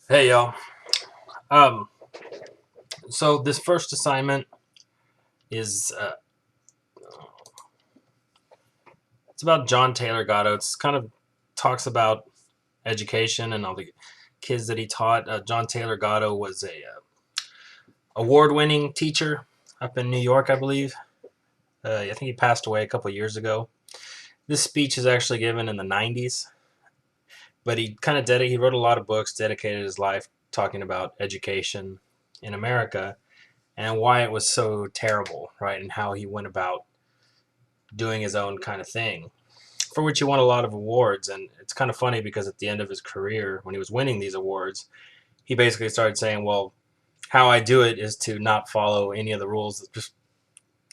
Hey y'all. Um, so this first assignment is it's about John Taylor Gatto. It's kind of talks about education and all the kids that he taught. John Taylor Gatto was a award-winning teacher up in New York, I believe. I think he passed away a couple years ago. This speech is actually given in the '90s, but he wrote a lot of books, dedicated his life talking about education in America and why it was so terrible, right? And how he went about doing his own kind of thing, for which he won a lot of awards. And it's kind of funny because at the end of his career, when he was winning these awards, he basically started saying, well, how I do it is to not follow any of the rules, just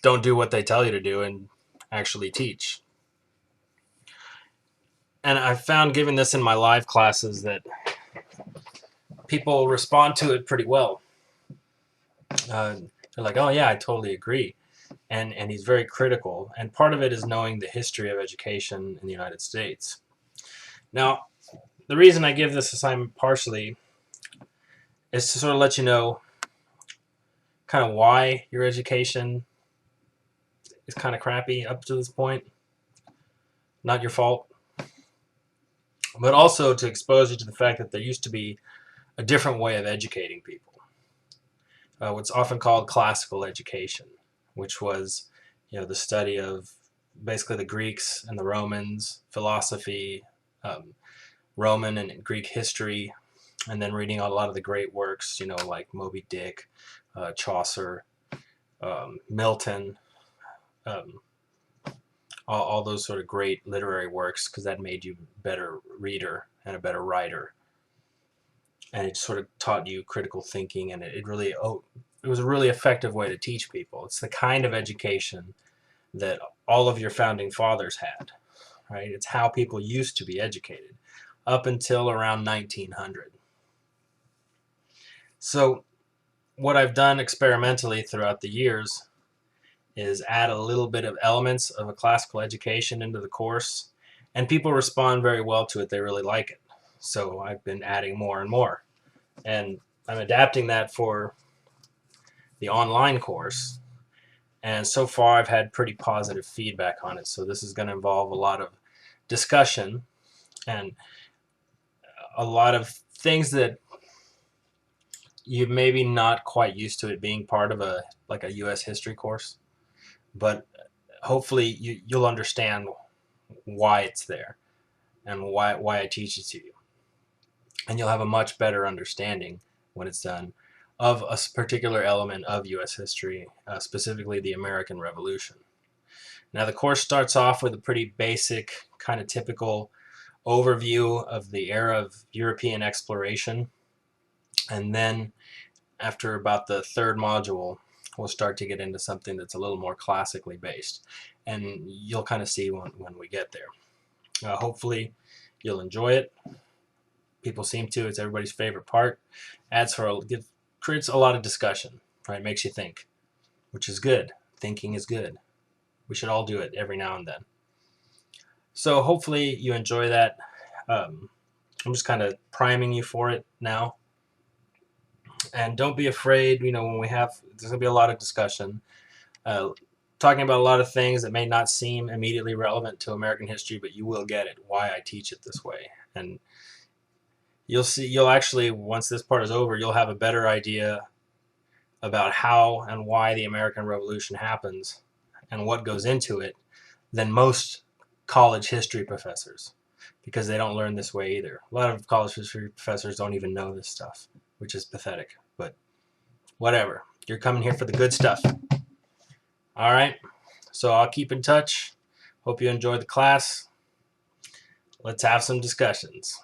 don't do what they tell you to do and actually teach. And I found, giving this in my live classes, that people respond to it pretty well. They're like, oh, yeah, I totally agree. And he's very critical. And part of it is knowing the history of education in the United States. Now, the reason I give this assignment partially is to sort of let you know kind of why your education is kind of crappy up to this point. Not your fault. But also to expose you to the fact that there used to be a different way of educating people. What's often called classical education, which was, the study of basically the Greeks and the Romans, philosophy, um, Roman and Greek history, and then reading a lot of the great works, like Moby Dick, Chaucer, Milton, um, all those sort of great literary works, because that made you a better reader and a better writer. And it sort of taught you critical thinking, and it was a really effective way to teach people. It's the kind of education that all of your founding fathers had, right? It's how people used to be educated up until around 1900. So what I've done experimentally throughout the years is add a little bit of elements of a classical education into the course, and people respond very well to it. They really like it. So I've been adding more and more, and I'm adapting that for the online course. And so far, I've had pretty positive feedback on it. So this is going to involve a lot of discussion and a lot of things that you maybe not quite used to it being part of a U.S. history course, but hopefully you'll understand why it's there and why I teach it to you, and you'll have a much better understanding when it's done of a particular element of U.S. history, specifically the American Revolution. Now, the course starts off with a pretty basic, kind of typical overview of the era of European exploration, and then after about the third module, we'll start to get into something that's a little more classically based, and you'll kind of see when we get there. Hopefully, you'll enjoy it. People seem to. It's everybody's favorite part. Creates a lot of discussion, right? Makes you think, which is good. Thinking is good. We should all do it every now and then. So hopefully you enjoy that. I'm just kind of priming you for it now. And don't be afraid, when there's going to be a lot of discussion, uh, talking about a lot of things that may not seem immediately relevant to American history, but you will get it, why I teach it this way. And you'll actually, once this part is over, you'll have a better idea about how and why the American Revolution happens and what goes into it than most college history professors, because they don't learn this way either. A lot of college history professors don't even know this stuff, which is pathetic, but whatever. You're coming here for the good stuff. All right. So I'll keep in touch. Hope you enjoy the class. Let's have some discussions.